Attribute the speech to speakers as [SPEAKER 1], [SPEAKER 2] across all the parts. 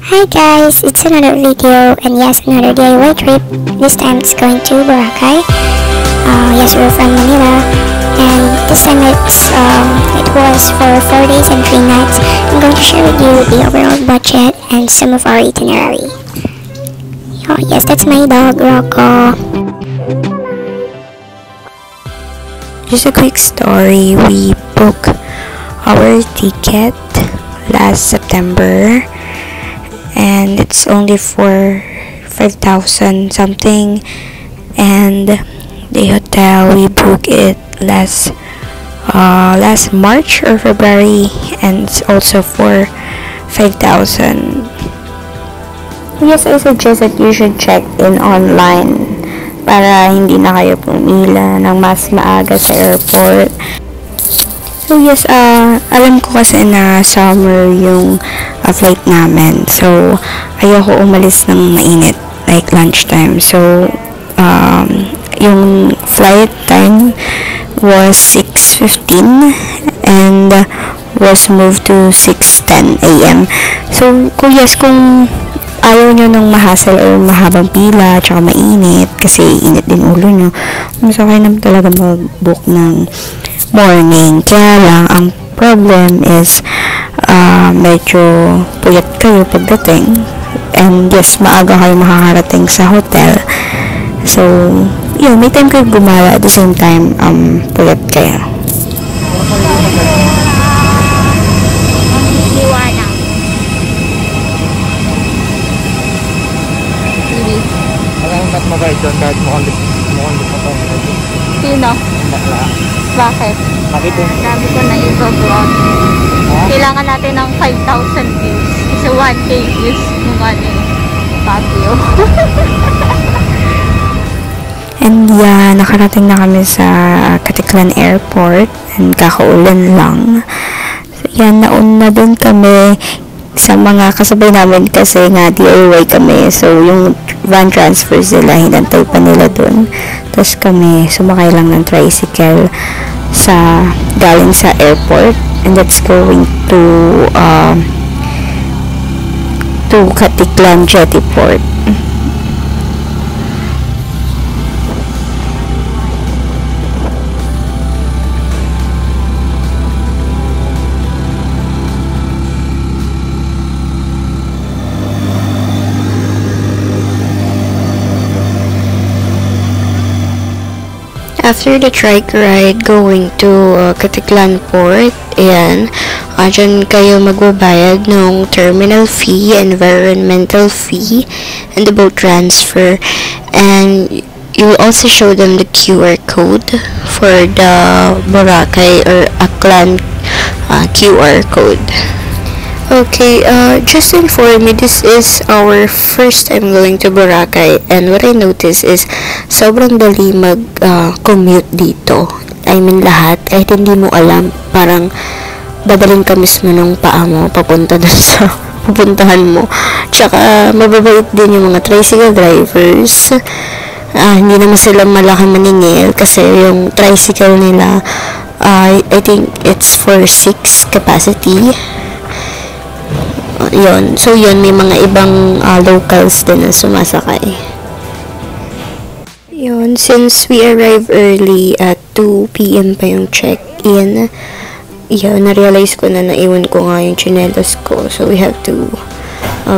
[SPEAKER 1] Hi guys, it's another video and yes, another DIY trip. This time it's going to Boracay. Yes, we're from Manila and this time it was for 4 days and 3 nights. I'm going to share with you the overall budget and some of our itinerary. Oh yes, that's my dog, Rocco. Just a quick story, we booked our ticket last September and it's only for 5,000 something, and the hotel we booked it last March or February, and it's also for 5,000. Yes, I suggest that you should check in online para hindi na kayo pumila ng mas maaga sa airport. So yes, alam ko kasi na summer yung flight namin. So, ayoko umalis ng mainit, like lunchtime. So, yung flight time was 6:15 and was moved to 6:10 a.m. So, kung ayaw nyo ng mahassle or mahabang pila tsaka mainit kasi init din ulo nyo, mas okay naman talaga mag-book ng morning. Kaya lang, ang problem is medyo puyat kayo pagdating, and yes, maaga kayo makakarating sa hotel. So yun, may time kayo gumala, at the same time puyat kayo.
[SPEAKER 2] Alam ba't mabait doon kahit mukhang lupatong?
[SPEAKER 3] Sino? Bakit?
[SPEAKER 2] Bakit yun?
[SPEAKER 3] Dami ko na i-vlog. Kailangan natin ng 5,000 views. Kasi 1K views nung patio.
[SPEAKER 1] And yeah, nakarating na kami sa Caticlan Airport and kakaulan lang. So yan, nauna din kami sa mga kasabay namin kasi nga DIY kami. So yung van transfer sila, hinantay pa nila dun. Tapos kami sumakay lang ng tricycle galing sa airport, and that's going to Caticlan Jetty Port. After the Tric ride going to Caticlan Port, ayan, dyan kayo magbabayad ng terminal fee, environmental fee, and the boat transfer. And you will also show them the QR code for the Boracay or Aklan QR code. Okay, just to inform you, this is our first time going to Boracay, and what I noticed is sobrang dali mag-commute dito. I mean lahat, kahit hindi mo alam, parang dadaling ka mismo ng paa mo papunta dun sa pupuntahan mo. Tsaka mababait din yung mga tricycle drivers. Hindi naman sila malaki maningil kasi yung tricycle nila, I think it's for 6 capacity. Yun. So yun, may mga ibang locals din na sumasakay. Yun, since we arrived early at 2 p.m. pa yung check-in, yun, na-realize ko na naiwan ko nga yung chinelas ko. So we have to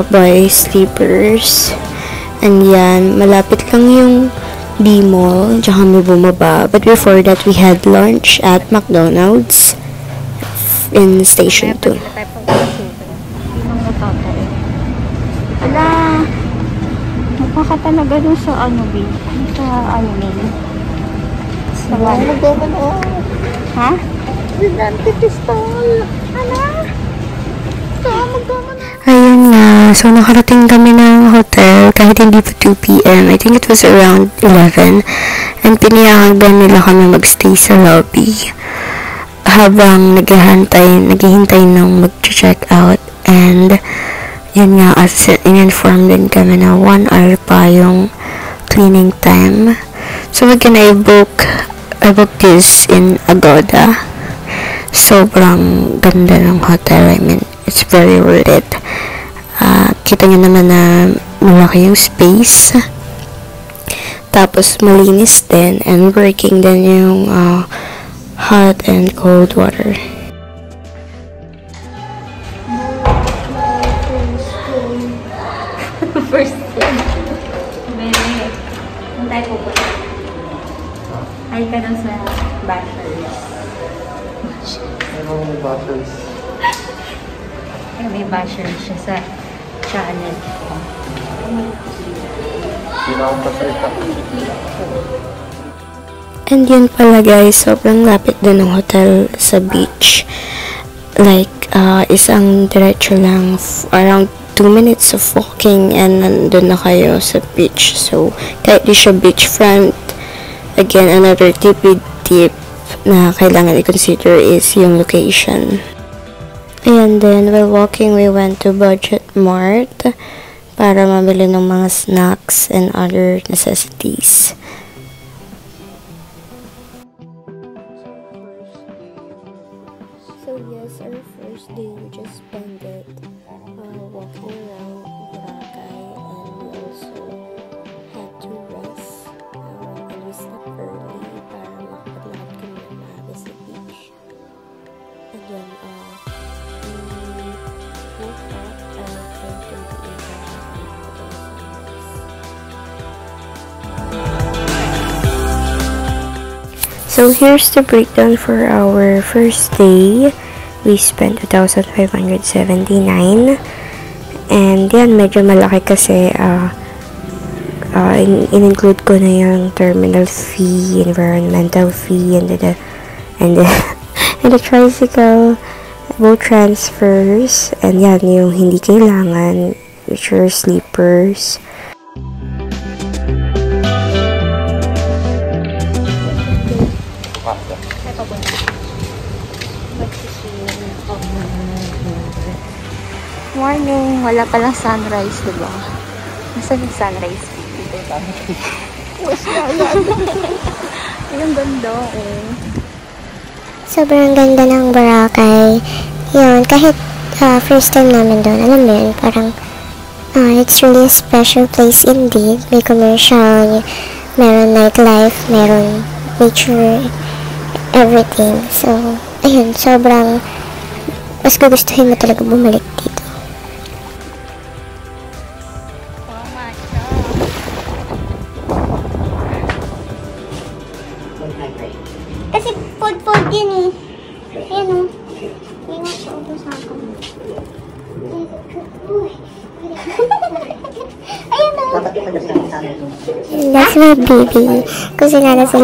[SPEAKER 1] buy sleepers. And yan, malapit lang yung dmall, tsaka may bumaba. But before that, we had lunch at McDonald's in Station 2.
[SPEAKER 3] Ala, mukha talaga dun sa sa Airline. Sa ha? Pistol. Ala?
[SPEAKER 1] Ayun nga, so nakarating kami ng hotel kahit hindi pa 2 p.m. I think it was around 11, and pinayagan nila kami magstay sa lobby habang naghihintay ng mag-check out. And yun nga, in-inform din kami na 1 hour pa yung cleaning time. So again, I booked this in Agoda. Sobrang ganda ng hotel. I mean, it's very worth it. kita nyo naman na malaki yung space. Tapos malinis din and working din yung hot and cold water.
[SPEAKER 3] First day. Bebe. Saan tayo pupunta? Ay ka na sa bashers.
[SPEAKER 2] May bashers.
[SPEAKER 3] Ay, may bashers siya sa channel.
[SPEAKER 1] And yun pala guys, sobrang lapit din ng hotel sa beach. Like, isang diretso lang, around 2 minutes of walking and nandun na kayo sa beach. So, kahit di siya beachfront, again, another tipid tip na kailangan i-consider is yung location. And then, while walking, we went to Budget Mart para mabili ng mga snacks and other necessities. So yes, our first day, we just spent it walking around Boracay, and we also had to rest and we slept early para makapaglakad kami ng maaga sa beach. And then, we woke up at 5:30 a.m. So here's the breakdown for our first day. We spent 2,579. And yan, medyo malaki kasi in-include ko na yung terminal fee, environmental fee, and the tricycle, boat transfers, and yan, yung hindi kailangan, which are sleepers.
[SPEAKER 3] Morning. Wala palang sunrise, diba? Nasaan yung sunrise? Dito tayo. Yung ganda eh.
[SPEAKER 4] Sobrang ganda ng Boracay. Yun, kahit first time namin doon, alam mo yun, parang it's really a special place indeed. May commercial, meron nightlife, meron nature, everything. So, ayun, sobrang mas gugustuhin mo talaga bumalik dito. Kasi food yun eh. Ayan o. May nga siya upo sa akin. Ayan o. That's my baby. Kung sinana si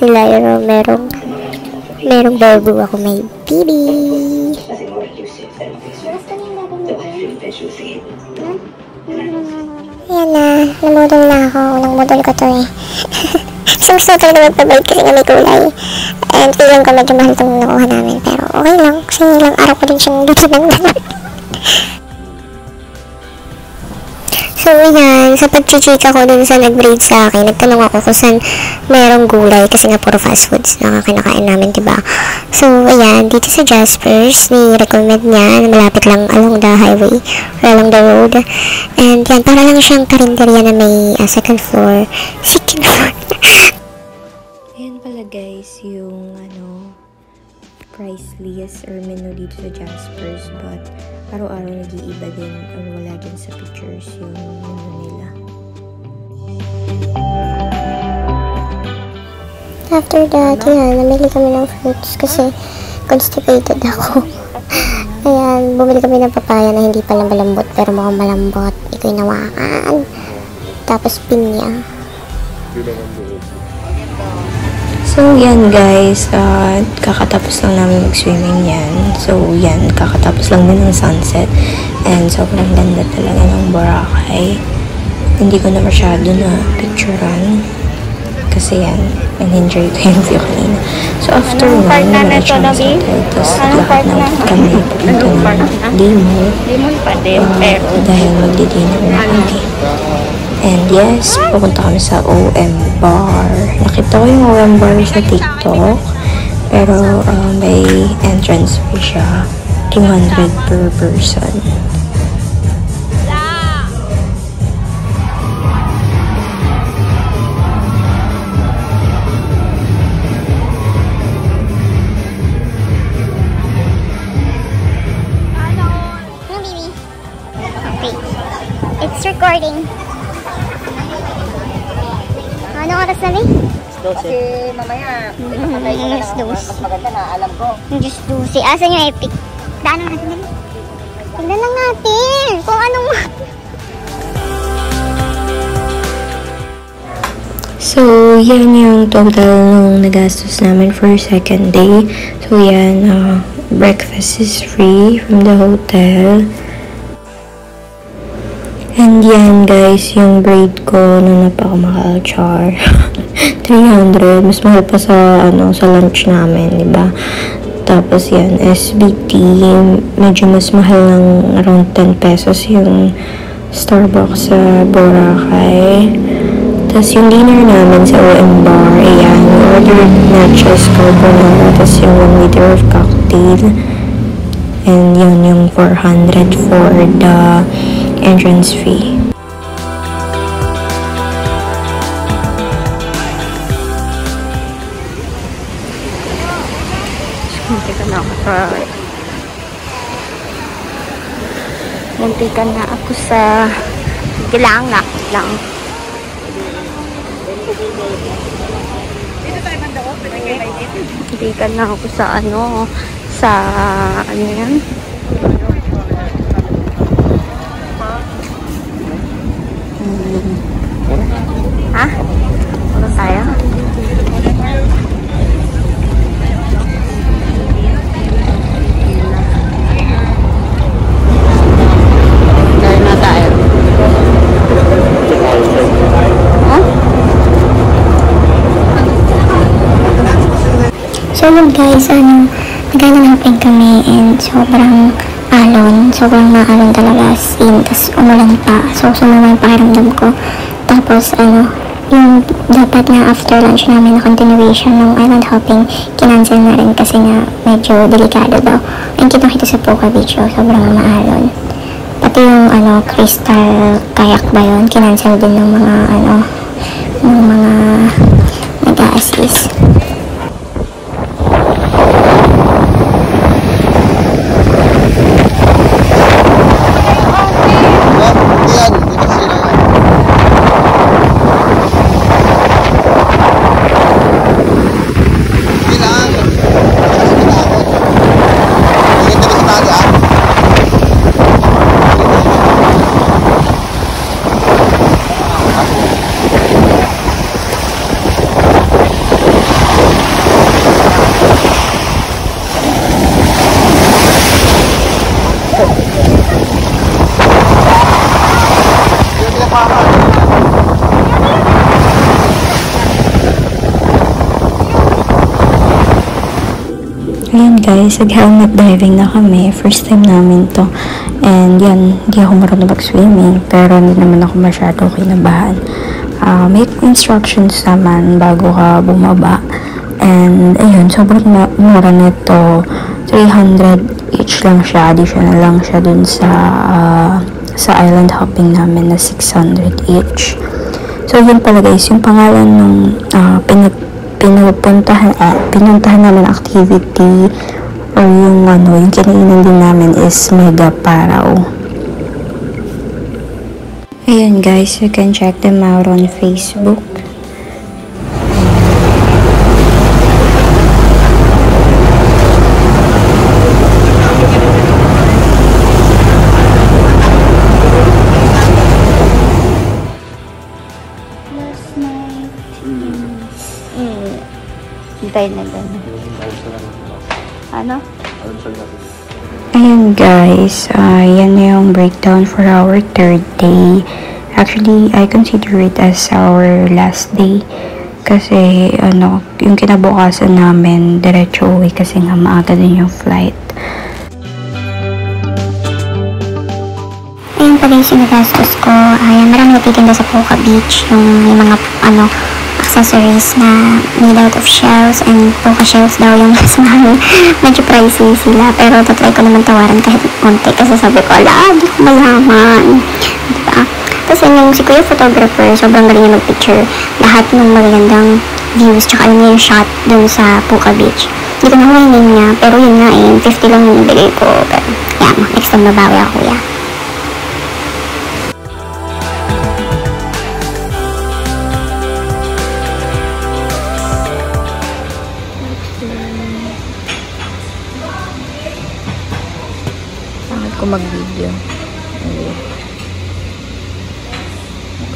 [SPEAKER 4] Lyro, merong babu ako, may baby. Ayan na. Namodel na ako. Unang model ko to eh. Gusto talaga magpabait kasi nga may kulay. And feeling ko medyo mahal itong nakuha namin. Pero okay lang. Kasi ilang araw ko din siyang bikinan. So yan, sa pag-check ako dun sa nag-braid sa akin, nagtanong ako kung saan mayroong gulay kasi nga puro fast foods na kinakain namin, diba? So ayan, dito sa Jaspers, ni-recommend niya na malapit lang along the highway or along the road. And yan, para lang siyang karinderya na may second floor.
[SPEAKER 1] Ayan pala guys, yung price list or menu dito sa Jaspers, but araw-araw nag-iiba din or wala din sa pictures yung menu nila.
[SPEAKER 4] After that, yan, namili kami ng fruits kasi constipated ako. Ayan, bumili kami ng papaya na hindi pala malambot pero mukhang malambot. Hindi ko inawakan. Tapos pinya.
[SPEAKER 1] So, yan guys, kakatapos lang namin mag-swimming yan. So, yan, kakatapos lang din ng sunset. And sobrang ganda talaga ng Boracay. Hindi ko na masyado na picturean. Kasi yan, nag-enjoy ko yung view kanina. So, after nun, diretso na sa hotel. Tapos, lahat na kami pupunta ng dmall.
[SPEAKER 3] Limon pa din, pero
[SPEAKER 1] Dahil magdi-dinner na kami. And yes, pupunta kami sa OM bar. Nakita ko yung OM bar sa TikTok. Pero may entrance fee siya. 200 per person.
[SPEAKER 4] It's recording. Ano oras na rin?
[SPEAKER 2] Kasi mamaya,
[SPEAKER 4] Alas 12.
[SPEAKER 2] mas maganda na, alam ko.
[SPEAKER 4] Diyos 12. Asan yung epic? Daanan natin dali. Tignan lang natin kung anong...
[SPEAKER 1] So, yan yung total nung nagastos namin for second day. So, yan, breakfast is free from the hotel. And yan guys, yung braid ko na napakamahal, 300, mas mahal pa sa sa lunch namin, di ba? Tapos yan, SBT, medyo mas mahal ng around 10 pesos yung Starbucks sa Boracay. Tapos yung dinner namin sa OM bar, ayan, ordered nachos, carbonara, tapos yung 1 liter of cocktail. And yun yung 400 for the entrance fee.
[SPEAKER 3] Muntikan na ako sa Gilanga lang. Muntikan na ako sa ano yan? Ha? Ano tayo? Dahil na tayo. Huh?
[SPEAKER 4] So yun guys, naghanapin kami and sobrang alon. Sobrang maalon talaga as in. Tapos umulan pa. So sumama yung pakiramdam ko. Tapos yung dapat nga after lunch namin na continuation ng island hopping, kinancel na rin kasi nga medyo delikado daw. Ang kitang-kita sa Puka Beach, sobrang maalon. Pati yung crystal kayak ba yun, kinancel din ng mga nag-a-assist.
[SPEAKER 1] Ayan guys, nag-helmet diving na kami. First time namin to. And yan, hindi ako marunong mag-swimming. Pero hindi naman ako masyado kinabahan. May instructions naman bago ka bumaba. And ayun, sobrang mura nito. 300 each lang siya. Additional lang siya dun sa island hopping namin na 600 each. So yun pala guys, yung pangalan nung pinuntahan namin activity or yung kinainan din namin is Mega Paraw. Ayan guys, you can check them out on Facebook.
[SPEAKER 3] Hintay na gano'n. Ano?
[SPEAKER 1] Ayan guys, yan yung breakdown for our third day. Actually, I consider it as our last day. Kasi, yung kinabukasan namin, diretso uwi kasi nga maaga din yung flight.
[SPEAKER 4] Ayun pala yung sinagastos ko. Ayan, marami nagtitinda sa Puka Beach. Yung mga accessories na made out of shells and Puka shells daw yung mas mahal. Medyo pricey sila, pero tatry ko naman tawaran kahit konti kasi sabi ko, ala, di ko malaman. Diba? Tapos yun yung si Kuya photographer, sobrang galing niya mag-picture. Lahat ng magagandang views, tsaka alam niya yung shot dun sa Puka Beach. Hindi ko nakuha yung name niya, pero yun nga 50 lang yung bigay ko. Pero yan, next time mabawi ako, Kuya.
[SPEAKER 3] Bakit ko mag-video?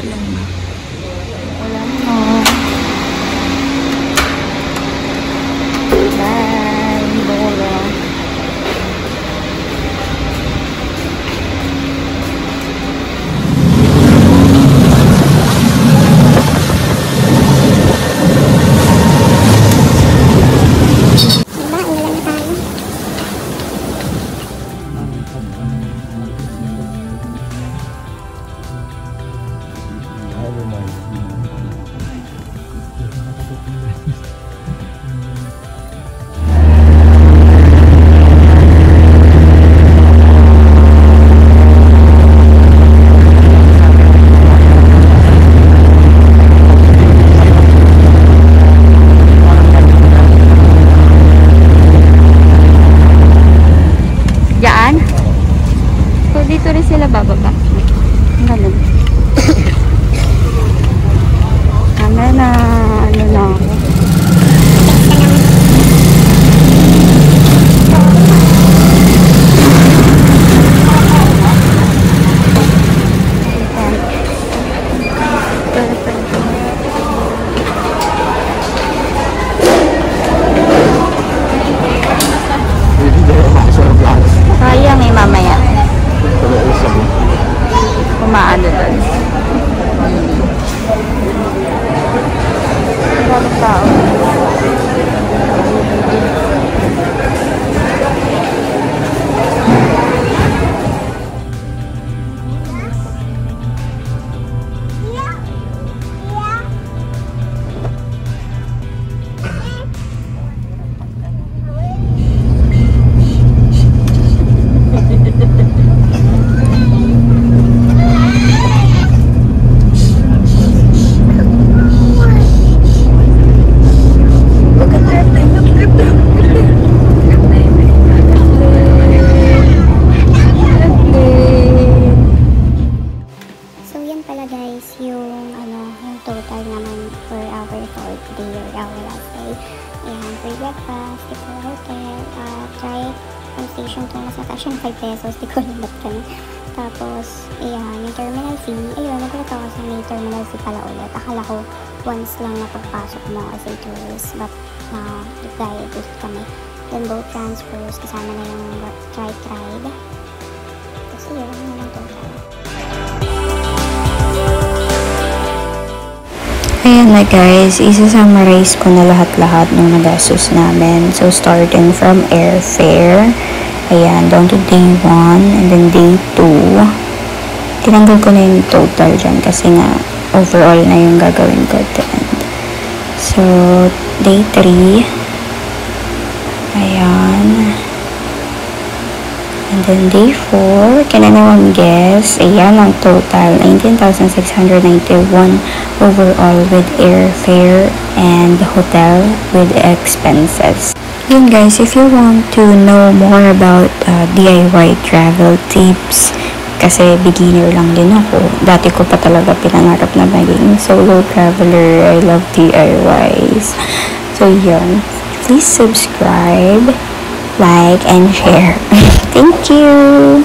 [SPEAKER 3] Wala mo. Bye, Bora. bababa. Ganun. Mamaya na ano na ako. Sayang eh mamaya. Kumaano doon. Maraming tao.
[SPEAKER 4] Total naman for our fourth day or our last day. Ayan, free breakfast, dito hotel, Tric, from station to mas nataas yung 5 pesos, di ko limot ka na. Tapos, ayan, yung terminal fee, ayun, nagulat ako sa may terminal fee pala ulit. Akala ko once lang na pagpasok mo as a tourist, but dahil gusto kami. Then boat transfers, kasama na yung Tric ride. Tapos ayun, yun ang total.
[SPEAKER 1] Ayan na guys, isa-summarize ko na lahat-lahat ng nagastos namin. So, starting from airfare, ayan, down to day 1, and then day 2. Tinanggal ko na yung total dyan kasi nga, overall na yung gagawin ko at the end. So, day 3, ayan. And then day 4, can anyone guess? Ayan ang total, 19,691 overall with airfare and hotel with expenses. Yun guys, if you want to know more about DIY travel tips, kasi beginner lang din ako. Dati ko pa talaga pinangarap na maging solo traveler. I love DIYs. So yun, please subscribe, like, and share. Thank you!